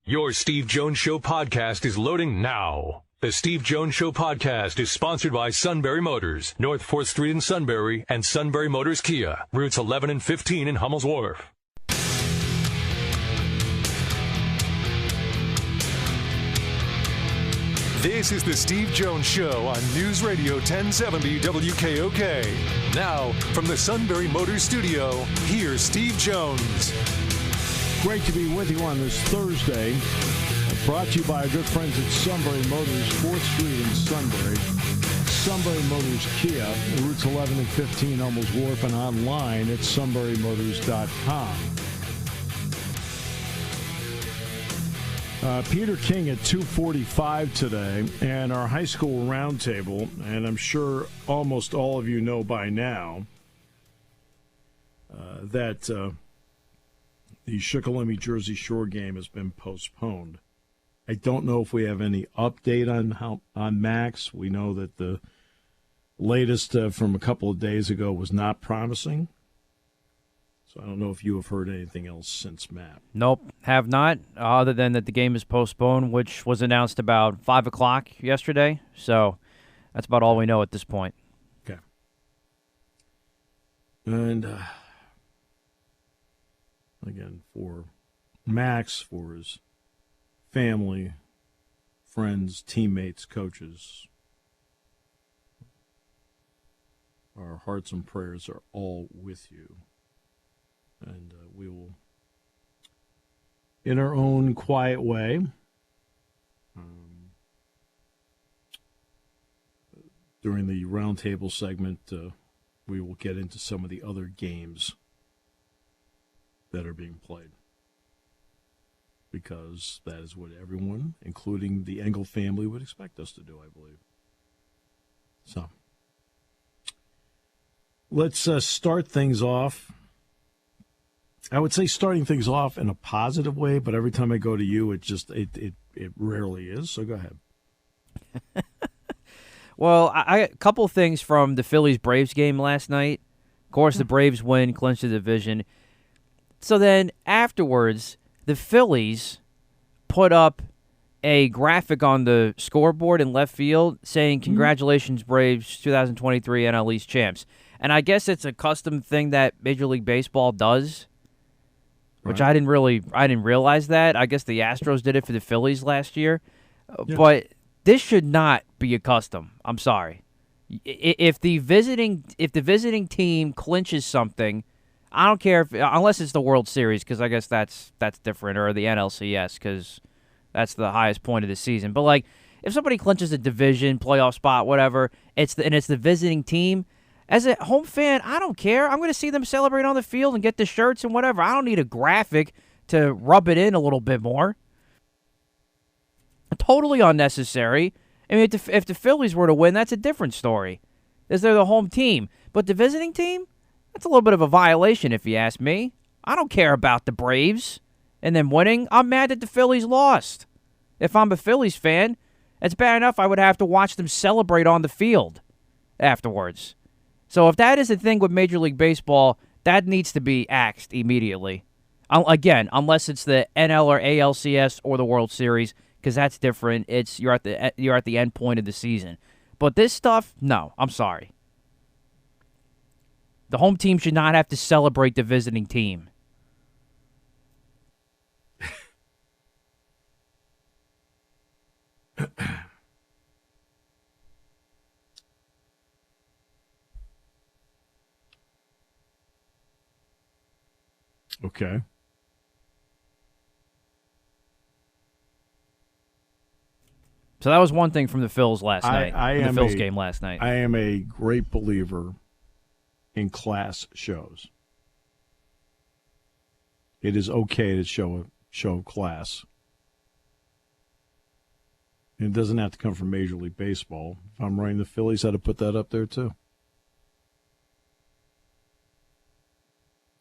Your Steve Jones Show podcast is loading now. The Steve Jones Show podcast is sponsored by Sunbury Motors, North 4th Street in Sunbury, and Sunbury Motors Kia, routes 11 and 15 in Hummel's Wharf. This is the Steve Jones Show on News Radio 1070 WKOK. Now, from the Sunbury Motors studio, here's Steve Jones. Great to be with you on this Thursday. Brought to you by our good friends at Sunbury Motors, 4th Street in Sunbury. Sunbury Motors Kia, routes 11 and 15, Hummel's Wharf, and online at sunburymotors.com. Peter King at 2:45 today, and our high school roundtable, and I'm sure almost all of you know by now that the Shikellamy Jersey Shore game has been postponed. I don't know if we have any update on Max. We know that the latest from a couple of days ago was not promising. So I don't know if you have heard anything else since, Matt. Nope, have not, other than that the game is postponed, which was announced about 5 o'clock yesterday. So that's about all we know at this point. Okay. And, again, for Max, for his family, friends, teammates, coaches, our hearts and prayers are all with you. And we will, in our own quiet way, during the roundtable segment, we will get into some of the other games that are being played. Because that is what everyone, including the Engel family, would expect us to do, I believe. So, let's start things off. I would say starting things off in a positive way, but every time I go to you, it rarely is. So go ahead. Well, a couple things from the Phillies-Braves game last night. Of course, the Braves win, clinch the division. So then afterwards, the Phillies put up a graphic on the scoreboard in left field saying, "Congratulations, Braves, 2023 NL East champs." And I guess it's a custom thing that Major League Baseball does. Which I didn't realize that. I guess the Astros did it for the Phillies last year. Yeah. But this should not be a custom. I'm sorry. If the visiting team clinches something, I don't care unless it's the World Series, because I guess that's different, or the NLCS, because that's the highest point of the season. But like, if somebody clinches a division, playoff spot, whatever, it's the visiting team. As a home fan, I don't care. I'm going to see them celebrate on the field and get the shirts and whatever. I don't need a graphic to rub it in a little bit more. Totally unnecessary. I mean, if the Phillies were to win, that's a different story, as they're the home team. But the visiting team, that's a little bit of a violation, if you ask me. I don't care about the Braves and them winning. I'm mad that the Phillies lost. If I'm a Phillies fan, it's bad enough I would have to watch them celebrate on the field afterwards. So if that is the thing with Major League Baseball, that needs to be axed immediately. Again, unless it's the NL or ALCS or the World Series, because that's different. You're at the end point of the season. But this stuff, no, I'm sorry. The home team should not have to celebrate the visiting team. Okay. So that was one thing from the Phils last night. The Phils game last night. I am a great believer in class shows. It is okay to show class. It doesn't have to come from Major League Baseball. If I'm running the Phillies, I'd have put that up there too.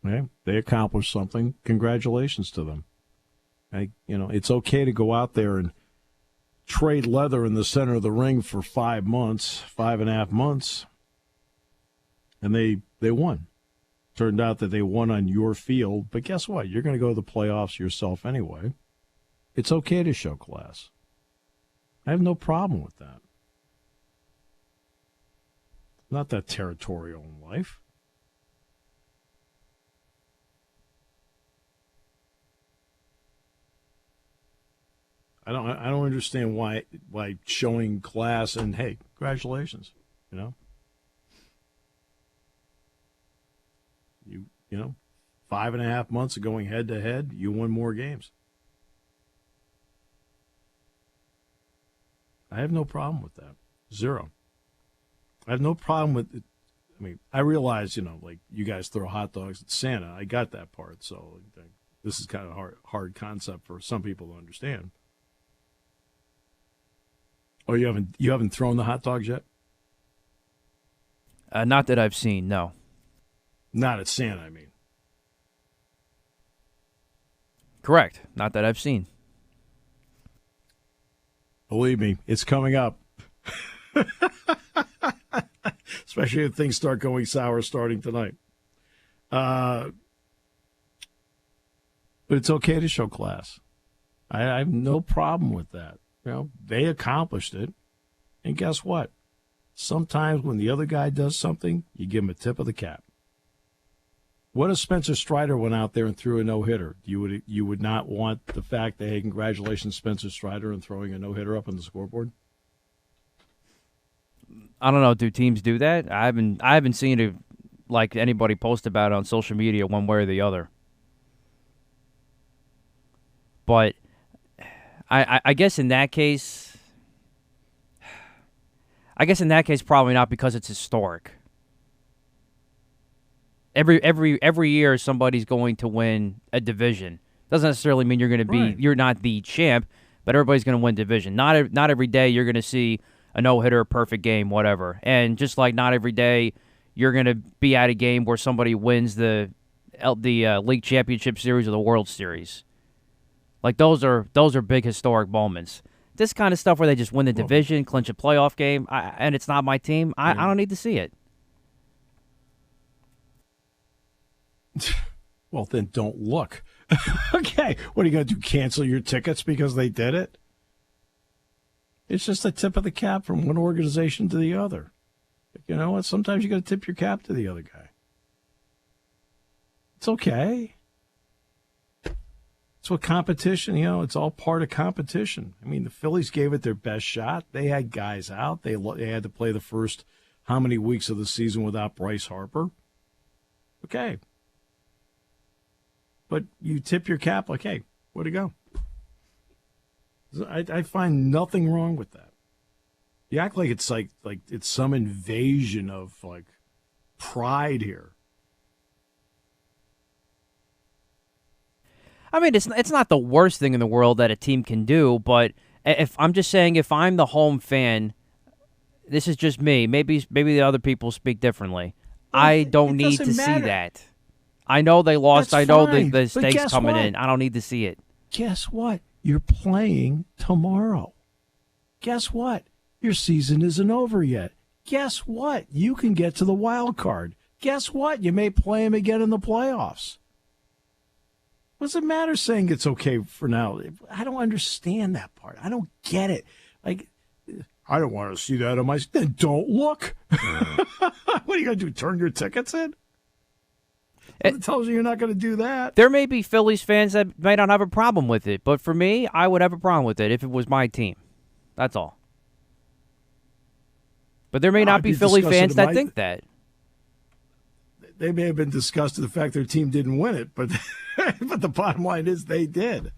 Okay? They accomplished something. Congratulations to them. It's okay to go out there and trade leather in the center of the ring for 5 months, 5.5 months, and they won. Turned out that they won on your field, but guess what? You're going to go to the playoffs yourself anyway. It's okay to show class. I have no problem with that. I'm not that territorial in life. I don't understand why showing class and hey, congratulations, you know. You know, 5.5 months of going head to head, you won more games. I have no problem with that. Zero. I have no problem with it. I mean, I realize, you know, like you guys throw hot dogs at Santa. I got that part. So this is kind of a hard concept for some people to understand. Oh, you haven't thrown the hot dogs yet? Not that I've seen, no. Not at Santa, I mean. Correct. Not that I've seen. Believe me, it's coming up. Especially if things start going sour starting tonight. But it's okay to show class. I have no problem with that. You know, they accomplished it. And guess what? Sometimes when the other guy does something, you give him a tip of the cap. What if Spencer Strider went out there and threw a no-hitter? You would not want the fact that, hey, congratulations, Spencer Strider, and throwing a no-hitter up on the scoreboard? I don't know. Do teams do that? I haven't seen it like anybody post about it on social media one way or the other. But I guess in that case, probably not, because it's historic. Every year somebody's going to win a division. Doesn't necessarily mean you're going to be You're not the champ, but everybody's going to win division. Not every day you're going to see a no-hitter, a perfect game, whatever. And just like not every day you're going to be at a game where somebody wins the league championship series or the World Series. Like those are big historic moments. This kind of stuff where they just win the division, clinch a playoff game, and it's not my team, I don't need to see it. Well, then don't look. Okay, what are you going to do, cancel your tickets because they did it? It's just a tip of the cap from one organization to the other. You know what? Sometimes you got to tip your cap to the other guy. It's okay. It's what competition, you know, it's all part of competition. I mean, the Phillies gave it their best shot. They had guys out. They had to play the first how many weeks of the season without Bryce Harper? Okay. But you tip your cap like, hey, where'd he go? I find nothing wrong with that. You act like it's like it's some invasion of like pride here. I mean, it's not the worst thing in the world that a team can do, but if I'm just saying, if I'm the home fan, this is just me. Maybe the other people speak differently. I don't need to see that. I know they lost. That's I know fine. the stakes coming what? in. I don't need to see it. Guess what? You're playing tomorrow. Guess what? Your season isn't over yet. Guess what? You can get to the wild card. Guess what? You may play him again in the playoffs. What does it matter saying it's okay for now? I don't understand that part. I don't get it. Like, I don't want to see that on my... Then don't look. What are you going to do, turn your tickets in? It tells you you're not going to do that. There may be Phillies fans that might not have a problem with it, but for me, I would have a problem with it if it was my team. That's all. But there may not be Philly fans that think that. They may have been disgusted the fact their team didn't win it, but but the bottom line is they did.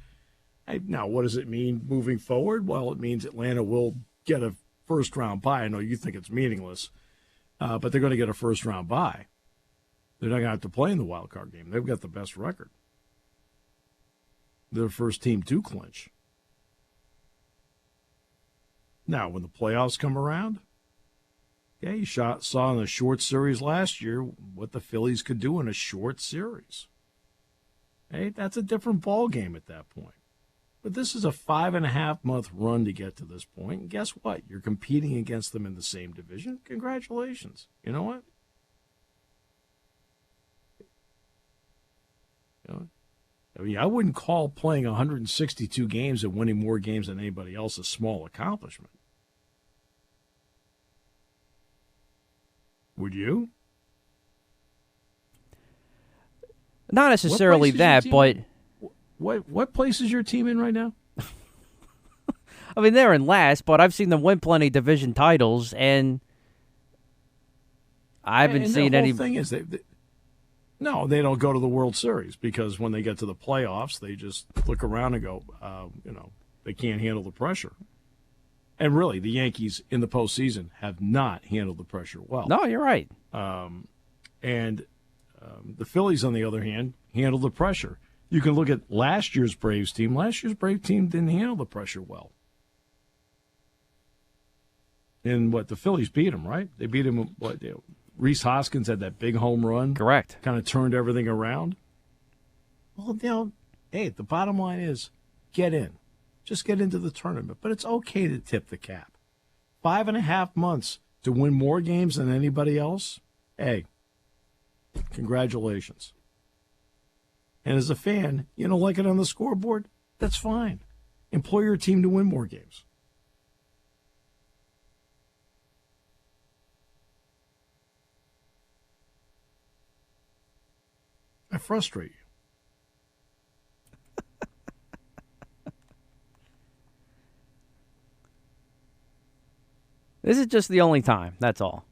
Now, what does it mean moving forward? Well, it means Atlanta will get a first-round bye. I know you think it's meaningless, but they're going to get a first-round bye. They're not going to have to play in the wild card game. They've got the best record. They're the first team to clinch. Now, when the playoffs come around, yeah, you saw in the short series last year what the Phillies could do in a short series. Hey, that's a different ball game at that point. But this is a 5.5-month run to get to this point. And guess what? You're competing against them in the same division. Congratulations. You know what? I mean, I wouldn't call playing 162 games and winning more games than anybody else a small accomplishment. Would you? Not necessarily that, but what place is your team in right now? I mean, they're in last, but I've seen them win plenty of division titles, and I haven't seen any. The thing is, no, they don't go to the World Series because when they get to the playoffs, they just look around and go, they can't handle the pressure. And really, the Yankees in the postseason have not handled the pressure well. No, you're right. The Phillies, on the other hand, handled the pressure. You can look at last year's Braves team. Last year's Braves team didn't handle the pressure well. And the Phillies beat them, right? They beat them. Rhys Hoskins had that big home run. Correct. Kind of turned everything around. Well, hey, the bottom line is get in. Just get into the tournament. But it's okay to tip the cap. 5.5 months to win more games than anybody else? Hey, congratulations. And as a fan, you don't like it on the scoreboard? That's fine. Employ your team to win more games. I frustrate you. This is just the only time. That's all.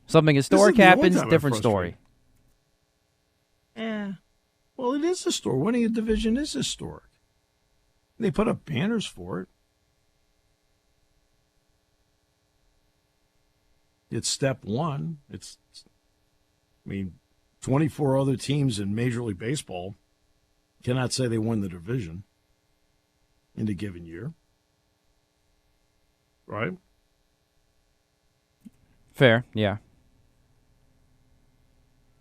Something historic happens, different story. Well, it is historic. Winning a division is historic. They put up banners for it. It's step one. 24 other teams in Major League Baseball cannot say they won the division in a given year. Right? Fair, yeah.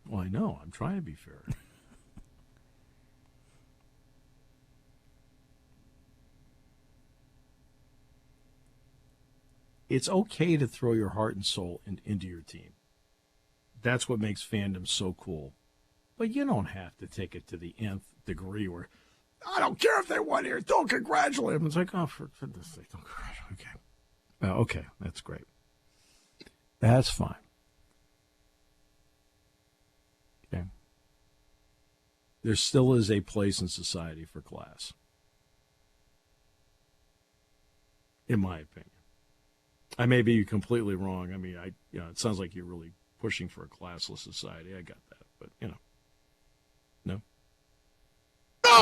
Well, I know. I'm trying to be fair. It's okay to throw your heart and soul into your team. That's what makes fandom so cool. But you don't have to take it to the nth degree where, I don't care if they won here, don't congratulate them. It's like, oh, for this sake, don't congratulate. Okay. Okay, that's great. That's fine. Okay. There still is a place in society for class. In my opinion. I may be completely wrong. I mean, it sounds like you're really pushing for a classless society. I got that, but no. No,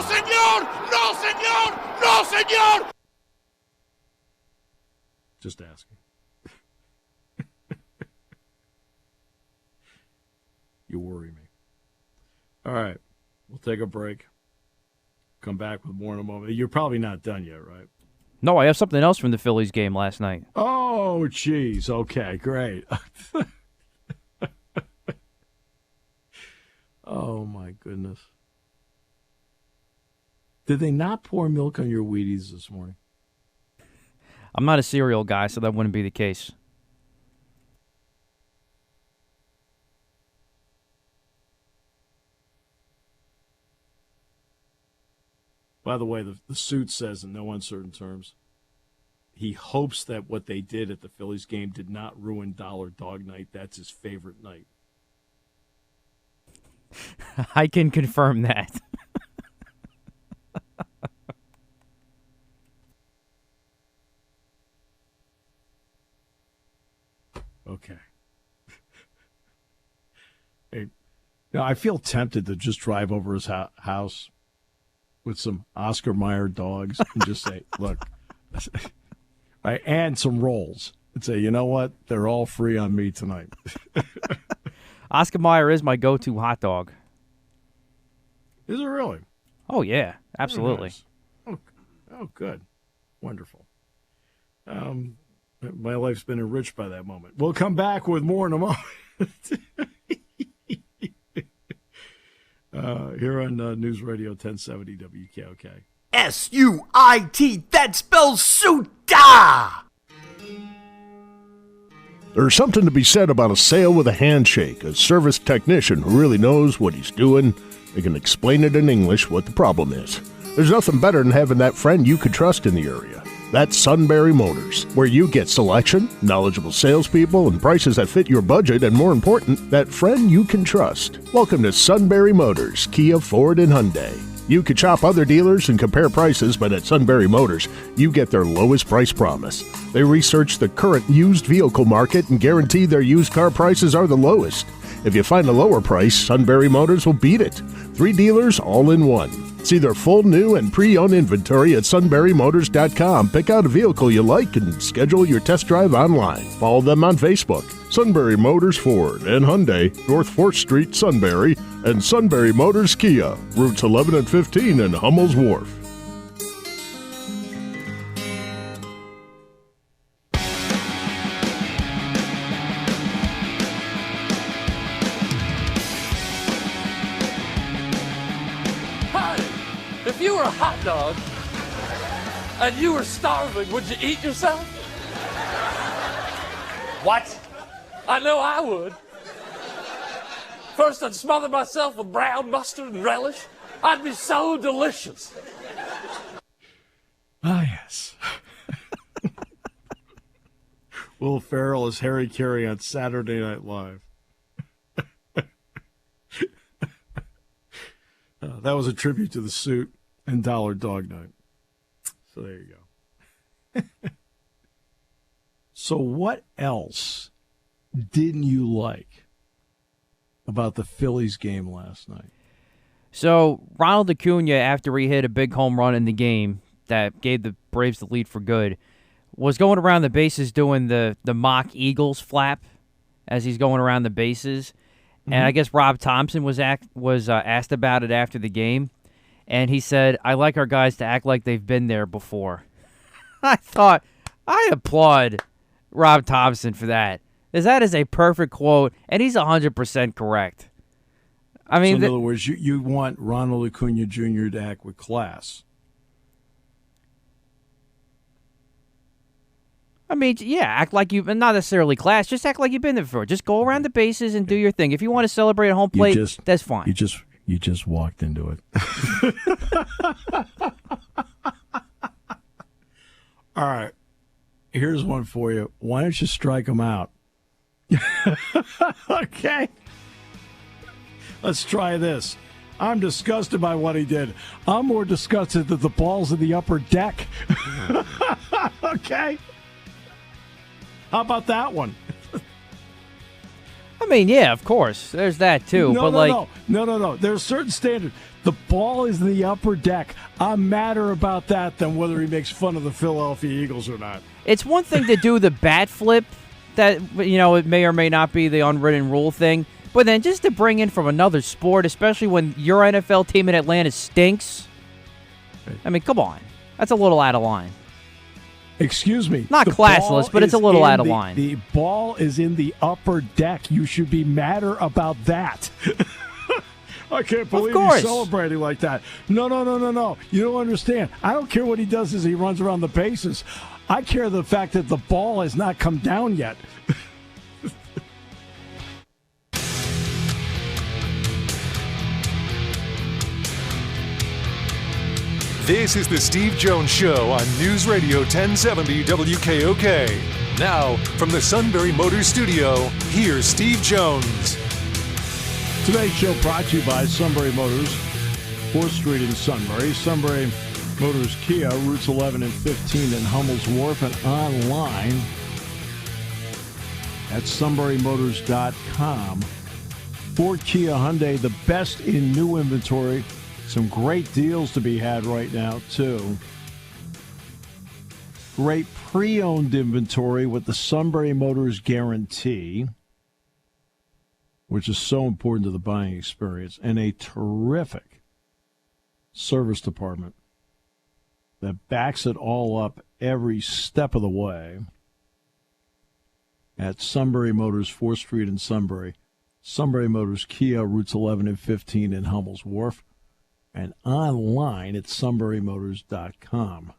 señor! No, señor! No, señor! Just asking. You worry me. All right, we'll take a break. Come back with more in a moment. You're probably not done yet, right? No, I have something else from the Phillies game last night. Oh, jeez. Okay, great. Oh, my goodness. Did they not pour milk on your Wheaties this morning? I'm not a cereal guy, so that wouldn't be the case. By the way, the suit says in no uncertain terms, he hopes that what they did at the Phillies game did not ruin Dollar Dog Night. That's his favorite night. I can confirm that. Okay. Hey, I feel tempted to just drive over his house with some Oscar Mayer dogs and just say, look, right, and some rolls and say, you know what? They're all free on me tonight. Oscar Mayer is my go-to hot dog. Is it really? Oh, yeah, absolutely. Nice. Oh, good. Wonderful. My life's been enriched by that moment. We'll come back with more in a moment. Here on News Radio 1070 WKOK. S-U-I-T, that spells Suta! There's something to be said about a sale with a handshake, a service technician who really knows what he's doing. They can explain it in English what the problem is. There's nothing better than having that friend you could trust in the area. That's Sunbury Motors, where you get selection, knowledgeable salespeople, and prices that fit your budget, and more important, that friend you can trust. Welcome to Sunbury Motors, Kia, Ford, and Hyundai. You could shop other dealers and compare prices, but at Sunbury Motors, you get their lowest price promise. They research the current used vehicle market and guarantee their used car prices are the lowest. If you find a lower price, Sunbury Motors will beat it. 3 dealers all in one. See their full new and pre-owned inventory at sunburymotors.com. Pick out a vehicle you like and schedule your test drive online. Follow them on Facebook. Sunbury Motors Ford and Hyundai, North 4th Street, Sunbury, and Sunbury Motors Kia, routes 11 and 15 in Hummel's Wharf. If you were a hot dog and you were starving, would you eat yourself? What? I know I would. First, I'd smother myself with brown mustard and relish. I'd be so delicious. Ah, yes. Will Ferrell as Harry Carey on Saturday Night Live. That was a tribute to The Suit and Dollar Dog Night. So there you go. So what else didn't you like about the Phillies game last night? So Ronald Acuna, after he hit a big home run in the game that gave the Braves the lead for good, was going around the bases doing the mock Eagles flap as he's going around the bases. And I guess Rob Thompson was asked about it after the game, and he said, "I like our guys to act like they've been there before." I thought, I applaud Rob Thompson for that. That is a perfect quote, and he's 100% correct. I mean, so in other words, you want Ronald Acuna Jr. to act with class. I mean, yeah, act like you've been, not necessarily class, just act like you've been there before. Just go around the bases and do your thing. If you want to celebrate at home plate, that's fine. You just walked into it. All right. Here's one for you. Why don't you strike him out? Okay. Let's try this. I'm disgusted by what he did. I'm more disgusted that the ball's in the upper deck. Okay. How about that one? I mean, yeah, of course. There's that, too. No. There's a certain standard. The ball is in the upper deck. I'm madder about that than whether he makes fun of the Philadelphia Eagles or not. It's one thing to do the bat flip that, it may or may not be the unwritten rule thing, but then just to bring in from another sport, especially when your NFL team in Atlanta stinks, I mean, come on. That's a little out of line. Excuse me. Not classless, but it's a little out of line. The ball is in the upper deck. You should be madder about that. I can't believe you're celebrating like that. No. You don't understand. I don't care what he does as he runs around the bases. I care the fact that the ball has not come down yet. This is the Steve Jones Show on News Radio 1070 WKOK. Now, from the Sunbury Motors Studio, here's Steve Jones. Today's show brought to you by Sunbury Motors, 4th Street in Sunbury. Sunbury Motors Kia, routes 11 and 15 in Hummel's Wharf, and online at sunburymotors.com. Ford, Kia, Hyundai, the best in new inventory. Some great deals to be had right now, too. Great pre-owned inventory with the Sunbury Motors guarantee, which is so important to the buying experience, and a terrific service department that backs it all up every step of the way at Sunbury Motors, 4th Street in Sunbury. Sunbury Motors Kia, routes 11 and 15 in Hummel's Wharf. And online at sunburymotors.com.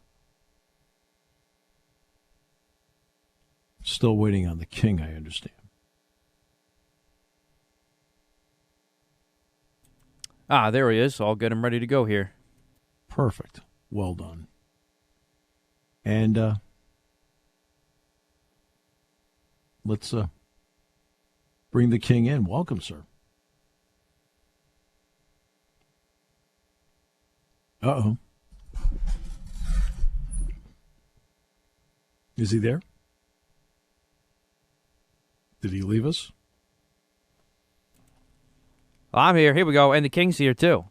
Still waiting on the king, I understand. Ah, there he is. I'll get him ready to go here. Perfect. Well done. And let's bring the king in. Welcome, sir. Uh-oh. Is he there? Did he leave us? I'm here. Here we go. And the king's here, too.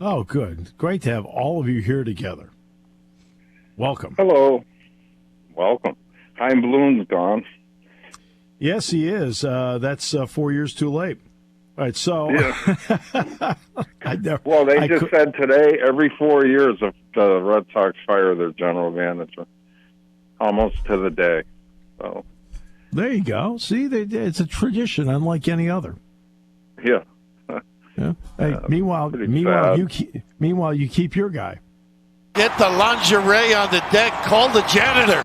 Oh, good. Great to have all of you here together. Welcome. Hello. Welcome. Hein Bloom's gone. Yes, he is. That's 4 years too late. All right, so... Yeah. I just said today, every 4 years, the Red Sox fire their general manager. Almost to the day. So. There you go. See, it's a tradition unlike any other. Yeah. Yeah. Hey, meanwhile, you keep your guy. Get the lingerie on the deck. Call the janitor.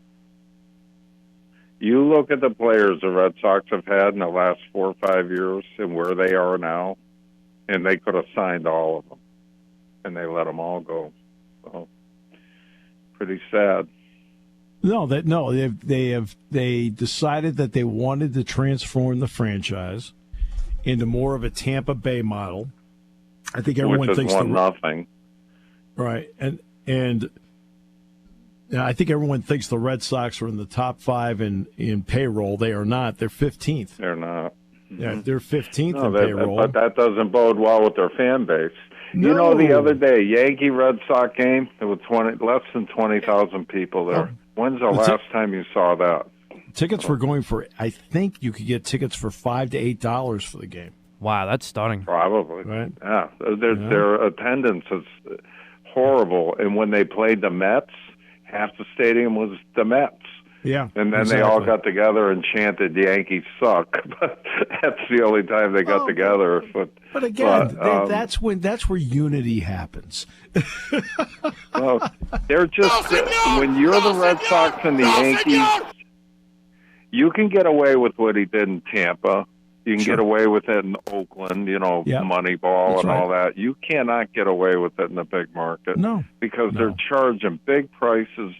You look at the players the Red Sox have had in the last 4 or 5 years and where they are now, and they could have signed all of them, and they let them all go. So, pretty sad. They decided that they wanted to transform the franchise into more of a Tampa Bay model. I think everyone thinks nothing. Right, and I think everyone thinks the Red Sox are in the top 5 in payroll. They are not. They're 15th. They're not. Yeah, they're 15th in payroll. But that doesn't bode well with their fan base. No. You know, the other day, Yankee Red Sox game, there were less than 20,000 people there. When's the last time you saw that? Tickets were going for, I think you could get tickets for $5 to $8 for the game. Wow, that's stunning. Probably. Right. Yeah. Their attendance is horrible. And when they played the Mets, half the stadium was the Mets. Yeah. And then they all got together and chanted Yankees suck. But that's the only time they got together. But again, that's where unity happens. Well, they're just when you're the Red Sox and the Yankees, you can get away with what he did in Tampa. You can get away with it in Oakland, Moneyball and all that. You cannot get away with it in the big market. No. Because they're charging big prices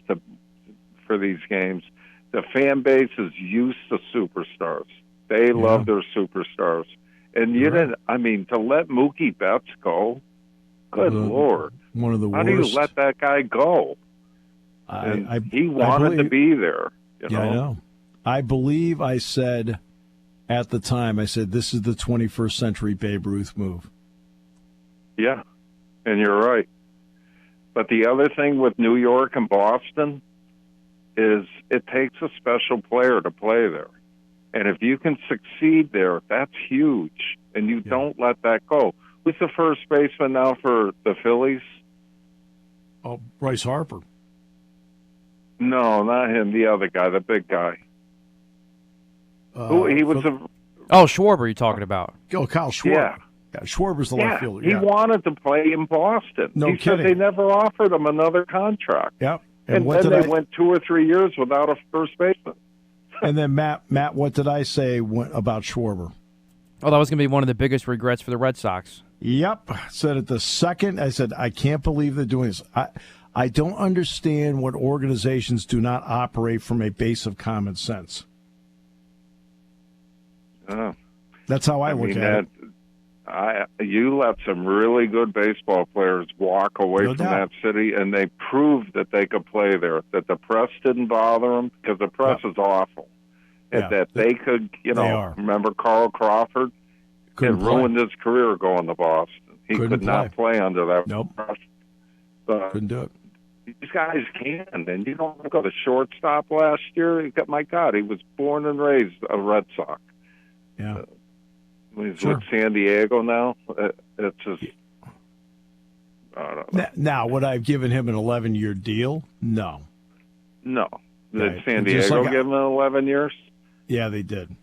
for these games. The fan base is used to superstars. They love their superstars. And to let Mookie Betts go, good Lord. One of the How worst. do you let that guy go? He wanted to be there. I know. I believe I said at the time, this is the 21st century Babe Ruth move. Yeah, and you're right. But the other thing with New York and Boston is it takes a special player to play there. And if you can succeed there, that's huge. And you don't let that go. Who's the first baseman now for the Phillies? Oh, Bryce Harper. No, not him. The other guy, the big guy. He was Schwarber you're talking about. Oh, Kyle Schwarber. Yeah, Schwarber's the left fielder. He wanted to play in Boston. No he kidding. said they never offered him another contract. Yep. And then they went 2 or 3 years without a first baseman. And then, Matt, what did I say about Schwarber? Oh, that was going to be one of the biggest regrets for the Red Sox. Yep. Said it the second. I said, I can't believe they're doing this. I don't understand what organizations do not operate from a base of common sense. That's how I look at it. You let some really good baseball players walk away from that city, and they proved that they could play there, that the press didn't bother them, because the press is awful, and that they could, remember Carl Crawford? It ruined his career going to Boston. He could not play under that pressure. But couldn't do it. These guys can, and you don't look at the shortstop last year. My God, he was born and raised a Red Sox. Yeah. He's with San Diego now. It's just, I don't know. Now, would I have given him an 11-year deal? No. No. Did Right. San Diego give him 11 years? Yeah, they did.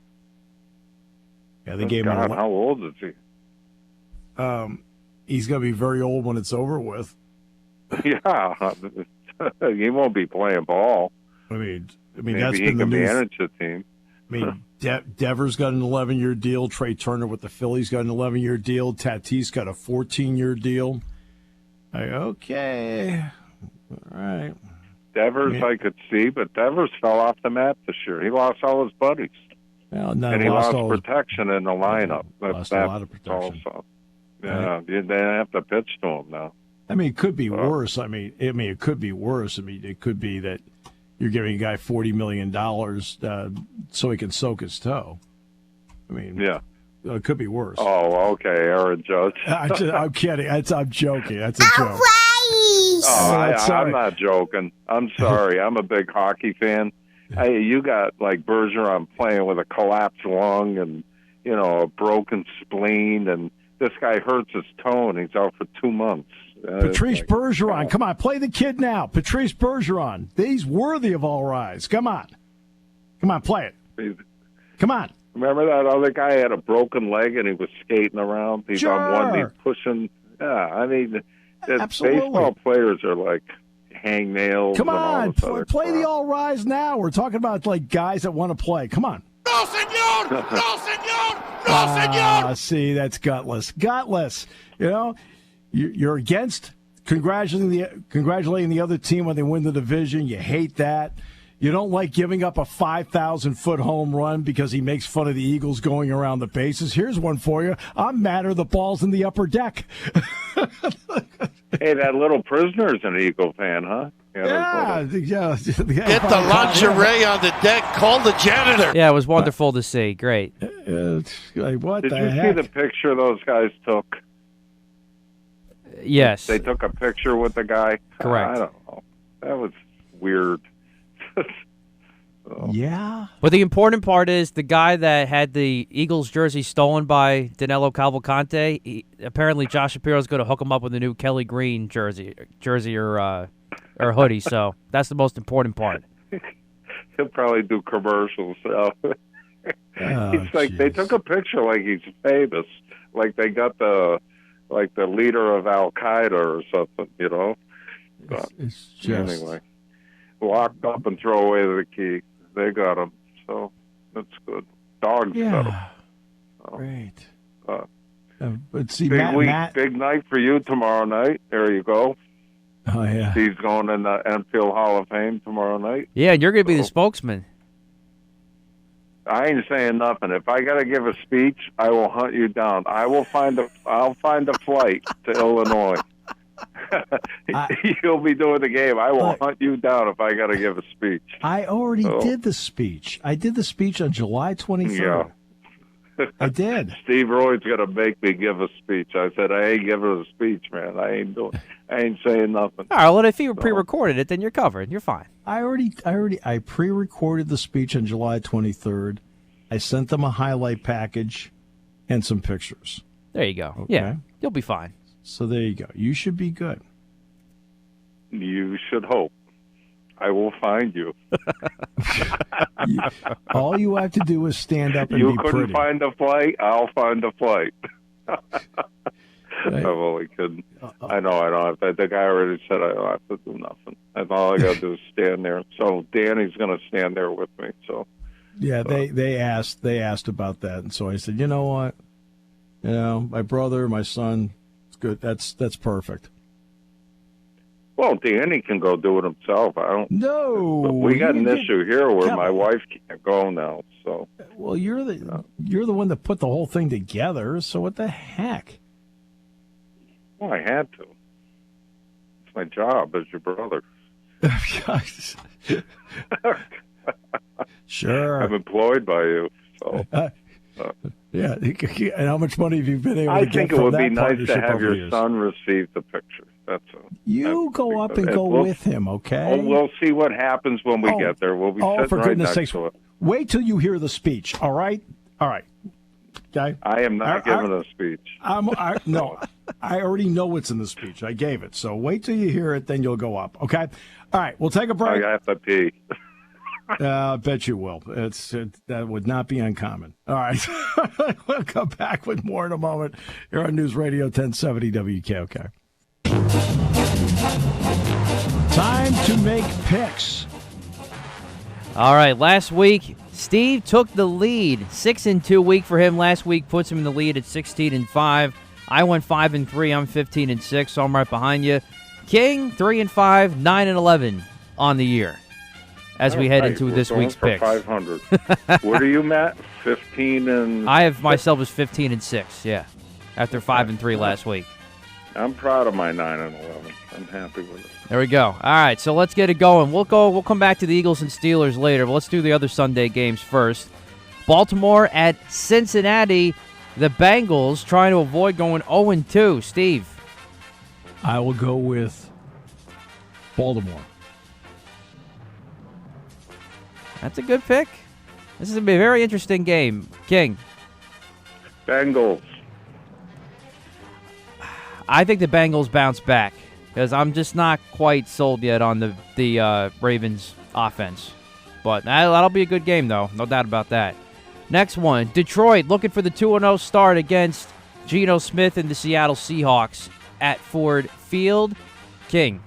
Yeah, they gave him. How old is he? He's going to be very old when it's over with. Yeah, he won't be playing ball. I mean, I mean, Maybe that's he been the can news. manage the team. I mean, Devers got an 11-year deal. Trey Turner with the Phillies got an 11-year deal. Tatis got a 14-year deal. Okay. All right. Devers, I could see, but Devers fell off the map this year. He lost all his buddies. Well, And he lost protection in the lineup. Lost a lot of protection. Also. Yeah, they have to pitch to him now. I mean, it could be worse. I mean, it could be worse. I mean, it could be that you're giving a guy $40 million so he can soak his toe. I mean, yeah, it could be worse. Oh, okay, Aaron Judge. I'm kidding. I'm joking. That's a joke. I'm not joking. I'm sorry. I'm a big hockey fan. You got like Bergeron playing with a collapsed lung and a broken spleen, and this guy hurts his toe and he's out for 2 months. Patrice Bergeron, come on, play the kid now. Patrice Bergeron, he's worthy of all rise. Come on, play it. Come on. Remember that other guy had a broken leg and he was skating around. He's on one knee pushing. Yeah, I mean, baseball players are like hangnails. Come on, play the crap. all rise now. We're talking about like guys that want to play. Come on. No, senor! No, senor! No, senor! See, that's gutless. Gutless. You're against congratulating the other team when they win the division. You hate that. You don't like giving up a 5,000-foot home run because he makes fun of the Eagles going around the bases. Here's one for you. I'm madder the ball's in the upper deck. Hey, that little prisoner's an Eagle fan, huh? Yeah. Get the lingerie on the deck. Call the janitor. Yeah, it was wonderful to see. Great. Like, what Did the you heck? see the picture those guys took? Yes. They took a picture with the guy? Correct. I don't know. That was weird. Yeah. But the important part is the guy that had the Eagles jersey stolen by Danilo Cavalcante, apparently Josh Shapiro's going to hook him up with a new Kelly Green jersey or hoodie. So that's the most important part. He'll probably do commercials. He's like, geez. they took a picture like he's famous. Like they got the leader of Al Qaeda or something, But It's just... anyway, locked up and throw away the key. They got him, so that's good. Dogs got him. So, Great. But see, big week, Matt... big night for you tomorrow night. There you go. Oh, yeah. He's going in the Enfield Hall of Fame tomorrow night. Yeah, and you're going to be the spokesman. I ain't saying nothing. If I got to give a speech, I will hunt you down. I'll find a flight to Illinois. You'll be doing the game. I will hunt you down if I got to give a speech. I already did the speech. I did the speech on July 23rd. Yeah. I did. Steve Roy's going to make me give a speech. I said, I ain't giving a speech, man. I ain't saying nothing. All right, well, if you pre-recorded it, then you're covered. You're fine. I pre-recorded the speech on July 23rd. I sent them a highlight package and some pictures. There you go. Okay. Yeah, you'll be fine. So there you go. You should be good. You should hope. I will find you. All you have to do is stand up and you be couldn't pretty. find a flight, I'll find a flight. Right. I'm only kidding. I know I don't have to. The guy already said I don't have to do nothing. That's all I got to do is stand there. So Danny's going to stand there with me. So yeah, they asked about that, and so I said, you know what, my brother, my son, it's good. That's perfect. Well, Danny can go do it himself. I don't. No, But we got an issue here where Come my on. wife can't go now. So Well, you're the one that put the whole thing together. So what the heck? well, I had to. It's my job as your brother. Sure. I'm employed by you. So Yeah. And how much money have you been able to I get think it from would that be nice to partnership have over your the years? son receive the picture. That's all. You go up and go with him, okay? Oh, we'll see what happens when we get there. We'll be sitting for right goodness next sakes! to it. Wait till you hear the speech. All right. Okay. I am not giving a speech. No, I already know what's in the speech. I gave it. So wait till you hear it, then you'll go up. Okay. All right. We'll take a break. I have to pee. I bet you will. That would not be uncommon. All right. We'll come back with more in a moment here on News Radio 1070 WKOK. Time to make picks. All right, last week, Steve took the lead. 6-2 week for him last week puts him in the lead at 16-5. I went 5-3. I'm 15-6, so I'm right behind you. King 3-5, 9-11 on the year. As we head into this week's picks. 500. What are you, Matt? 15 and. I have myself as 15-6. Yeah, after 5-3 last week. I'm proud of my 9-11. I'm happy with it. There we go. All right, so let's get it going. We'll come back to the Eagles and Steelers later, but let's do the other Sunday games first. Baltimore at Cincinnati. The Bengals trying to avoid going 0-2. Steve. I will go with Baltimore. That's a good pick. This is going to be a very interesting game. King. Bengals. I think the Bengals bounce back because I'm just not quite sold yet on the Ravens offense. But that'll be a good game, though. No doubt about that. Next one, Detroit looking for the 2-0 start against Geno Smith and the Seattle Seahawks at Ford Field. King.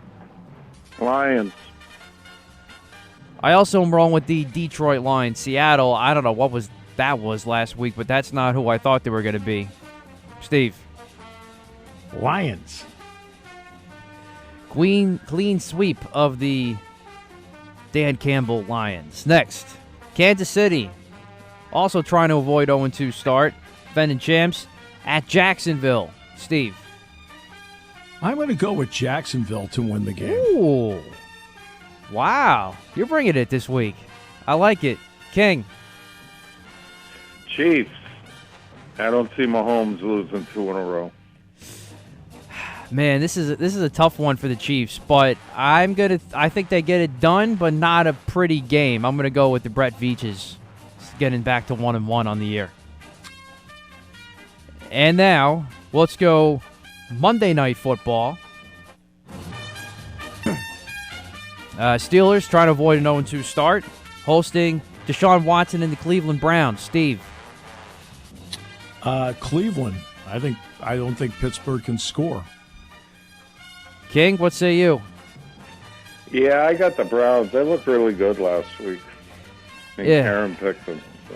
Lions. I also am wrong with the Detroit Lions. Seattle, I don't know what that was last week, but that's not who I thought they were going to be. Steve. Lions. Clean sweep of the Dan Campbell Lions. Next, Kansas City. Also trying to avoid 0-2 start. Defending champs at Jacksonville. Steve. I'm going to go with Jacksonville to win the game. Ooh. Wow. You're bringing it this week. I like it. King. Chiefs. I don't see Mahomes losing 2 in a row. Man, this is a tough one for the Chiefs, but I think they get it done, but not a pretty game. I'm gonna go with the Brett Veaches getting back to 1-1 on the year. And now let's go Monday Night Football. Steelers trying to avoid an 0-2 start, hosting Deshaun Watson and the Cleveland Browns. Steve. Cleveland. I don't think Pittsburgh can score. King, what say you? Yeah, I got the Browns. They looked really good last week. I think Aaron picked them. So.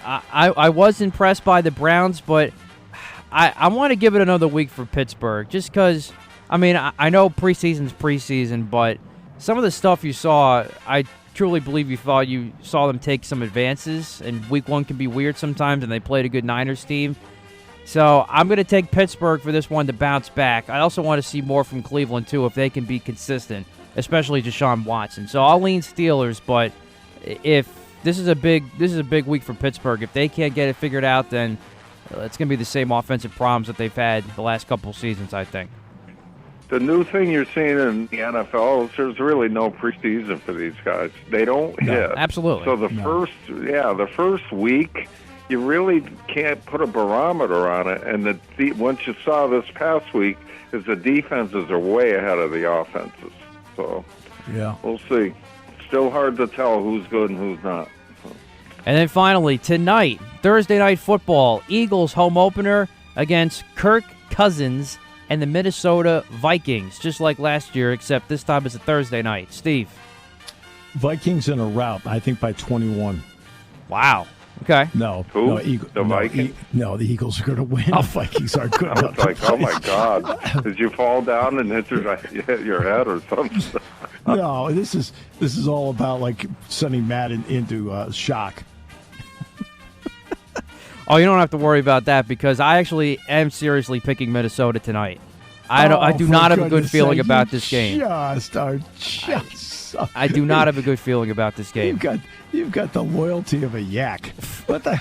I was impressed by the Browns, but I want to give it another week for Pittsburgh just because, I mean, I know preseason's preseason, but some of the stuff you saw, I truly believe you saw them take some advances, and week one can be weird sometimes, and they played a good Niners team. So I'm going to take Pittsburgh for this one to bounce back. I also want to see more from Cleveland, too, if they can be consistent, especially Deshaun Watson. So I'll lean Steelers, but if this is a big week for Pittsburgh. If they can't get it figured out, then it's going to be the same offensive problems that they've had the last couple seasons, I think. The new thing you're seeing in the NFL is there's really no preseason for these guys. They don't hit. Absolutely. So the first week, you really can't put a barometer on it. And once you saw this past week, is the defenses are way ahead of the offenses. So we'll see. Still hard to tell who's good and who's not. And then finally, tonight, Thursday Night Football, Eagles home opener against Kirk Cousins and the Minnesota Vikings, just like last year, except this time it's a Thursday night. Steve. Vikings in a rout, I think by 21. Wow. Okay. No. Who? No, the Vikings? No, the Eagles are going to win. The Vikings are good. I was like, oh, my God. Did you fall down and hit your head or something? No, this is all about, like, sending Matt into shock. Oh, you don't have to worry about that because I actually am seriously picking Minnesota tonight. I do not have a good feeling about this game. I do not have a good feeling about this game. You've got the loyalty of a yak. What the?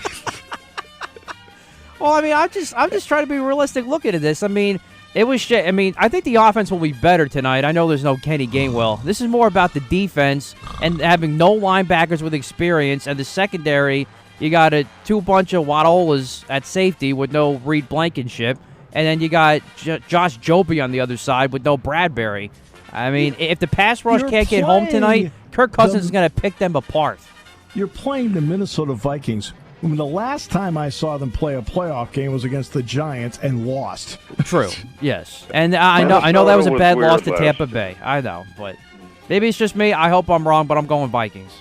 Well, I mean, I'm just trying to be realistic looking at this. I mean, I think the offense will be better tonight. I know there's no Kenny Gainwell. This is more about the defense and having no linebackers with experience, and the secondary. You got two bunch of Wadolas at safety with no Reed Blankenship, and then you got Josh Joby on the other side with no Bradbury. I mean, if the pass rush can't get home tonight, Kirk Cousins is going to pick them apart. You're playing the Minnesota Vikings. I mean, the last time I saw them play a playoff game was against the Giants and lost. True, yes. And I know that was a bad loss to Tampa Bay. I know, but maybe it's just me. I hope I'm wrong, but I'm going Vikings.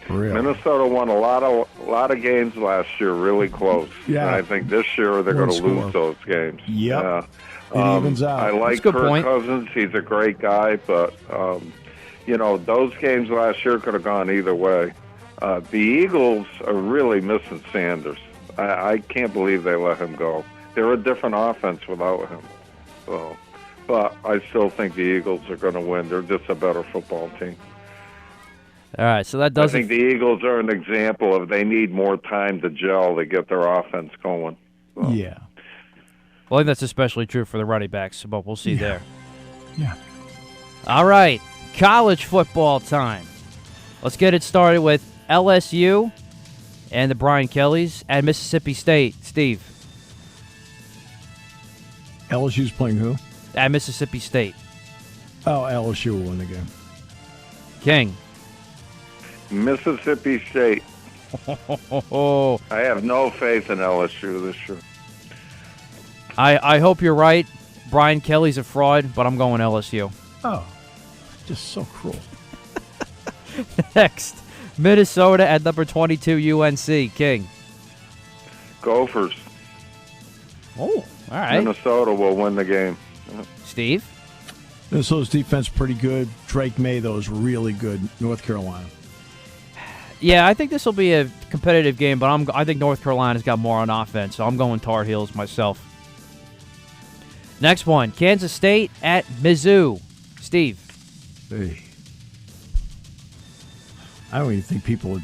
Really? Minnesota won a lot of games last year, really close. Yeah. And I think this year they're going to One lose those games. Yep. Yeah. It evens out. I like That's a good Kirk point. Cousins. He's a great guy, but those games last year could have gone either way. The Eagles are really missing Sanders. I can't believe they let him go. They're a different offense without him. So, but I still think the Eagles are going to win. They're just a better football team. All right, so that does I think the Eagles are an example of they need more time to gel to get their offense going. So. Yeah. Well, I think that's especially true for the running backs, but we'll see there. Yeah. All right, college football time. Let's get it started with LSU and the Brian Kellys at Mississippi State. Steve, LSU's playing who? at Mississippi State. Oh, LSU will win the game. King. Mississippi State. Oh, I have no faith in LSU this year. I hope you're right. Brian Kelly's a fraud, but I'm going LSU. Oh, just so cruel. Next, Minnesota at number 22 UNC. King. Gophers. Oh, all right. Minnesota will win the game. Steve. Minnesota's defense pretty good. Drake May, though, is really good. North Carolina. Yeah, I think this will be a competitive game, but I think North Carolina's got more on offense, so I'm going Tar Heels myself. Next one, Kansas State at Mizzou. Steve. Hey. I don't even think people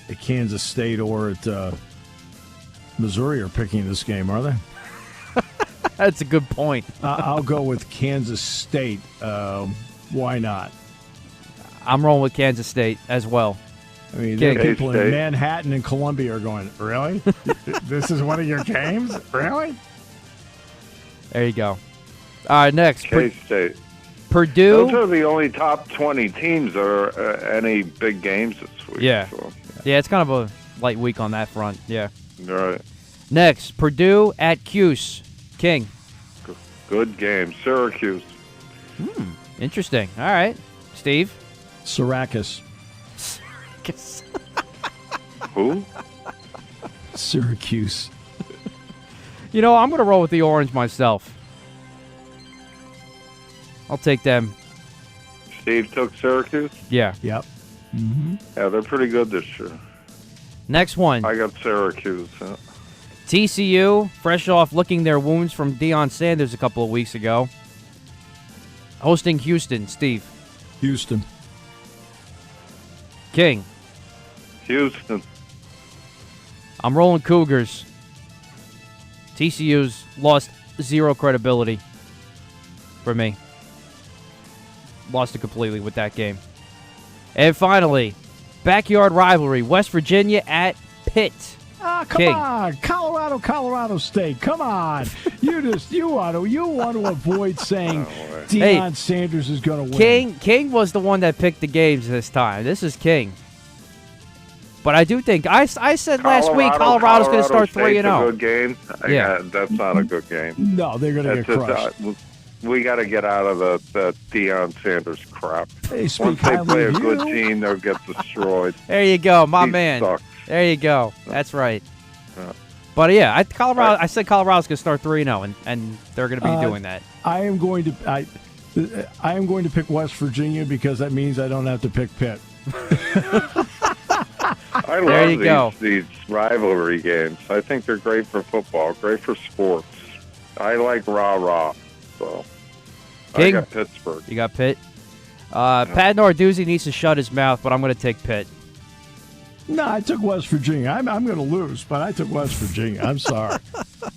at Kansas State or at Missouri are picking this game, are they? That's a good point. I'll go with Kansas State. Why not? I'm rolling with Kansas State as well. I mean, King. there are people in K-State. Manhattan and Columbia are going, really? This is one of your games? Really? There you go. All right, next. K-State. Purdue. Those are the only top 20 teams that are any big games this week. Yeah. So, Yeah, it's kind of a light week on that front. Yeah. right. Next, Purdue at Cuse. King. Good game. Syracuse. Interesting. All right. Steve. Syracuse. Who? Syracuse. You know, I'm going to roll with the orange myself. I'll take them. Steve took Syracuse? Yeah. Yep. Yeah, they're pretty good this year. Next one. I got Syracuse. TCU, fresh off licking their wounds from Deion Sanders a couple of weeks ago. Hosting Houston. Steve. Houston. King. Houston. I'm rolling Cougars. TCU's lost zero credibility for me. Lost it completely with that game. And finally, backyard rivalry, West Virginia at Pitt. Ah, come King. on. Colorado State. Come on. You want to avoid saying Deion Sanders is going to win. King was the one that picked the games this time. This is King. But I do think I said last week Colorado's going to start 3-0. A good game. Yeah. That's not a good game. No, they're going to get crushed. We got to get out of the Deion Sanders crap. They speak Once they highly play a of good you. team, they'll get destroyed. There you go, my He man. sucks. There you go. That's right. Yeah. But yeah, I said Colorado's going to start 3-0, and they're going to be doing that. I am going to pick West Virginia because that means I don't have to pick Pitt. I There you go. love these rivalry games. I think they're great for football, great for sports. I like rah-rah, so I King? got Pittsburgh. You got Pitt. Pat Narduzzi needs to shut his mouth, but I'm going to take Pitt. No, I took West Virginia. I'm going to lose, but I took West Virginia. I'm sorry.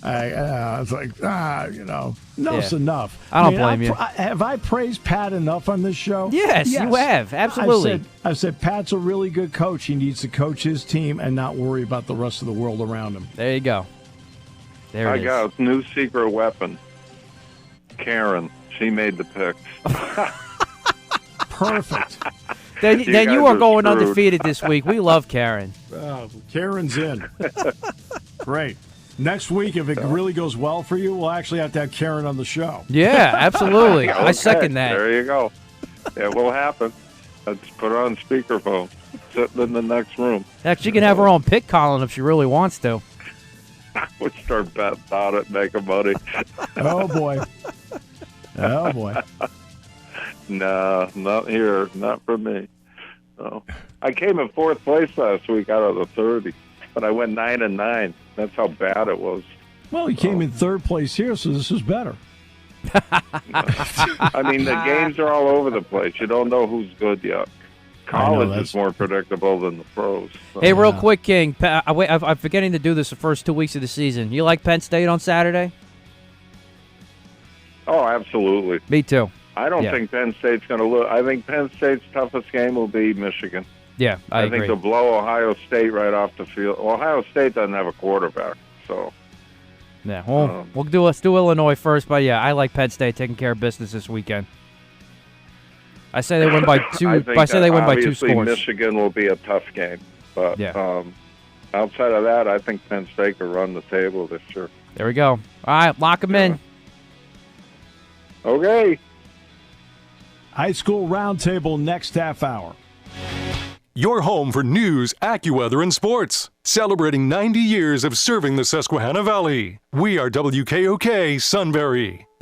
I was like, enough's enough. I don't blame you. Have I praised Pat enough on this show? Yes, you have. Absolutely. I've said Pat's a really good coach. He needs to coach his team and not worry about the rest of the world around him. There you go. There I it is. got a new secret weapon. Karen. She made the picks. Perfect. Then guys you are are going screwed. undefeated this week. We love Karen. Karen's in. Great. Next week, if it really goes well for you, we'll actually have to have Karen on the show. Yeah, absolutely. I Okay, second that. There you go. It will happen. Let's put her on speakerphone. Sitting in the next room. Heck, she can have her own pick column if she really wants to. We'll start betting on it, making money. Oh, boy. Oh, boy. No, not here. Not for me. No. I came in 4th place last week out of the 30, but I went 9-9. That's how bad it was. Well, he came in 3rd place here, so this is better. I mean, the games are all over the place. You don't know who's good yet. College is more predictable than the pros. So. Hey, real quick, King. I'm forgetting to do this the first 2 weeks of the season. You like Penn State on Saturday? Oh, absolutely. Me too. I don't think Penn State's going to lose. I think Penn State's toughest game will be Michigan. Yeah, I agree. think they'll blow Ohio State right off the field. Ohio State doesn't have a quarterback, so. Yeah, well, let's do Illinois first, but yeah, I like Penn State taking care of business this weekend. I say they win by 2. I say they win by 2 scores. Michigan will be a tough game, but outside of that, I think Penn State will run the table this year. There we go. All right, lock them in. Okay. High School Roundtable next half hour. Your home for news, AccuWeather, and sports. Celebrating 90 years of serving the Susquehanna Valley. We are WKOK Sunbury.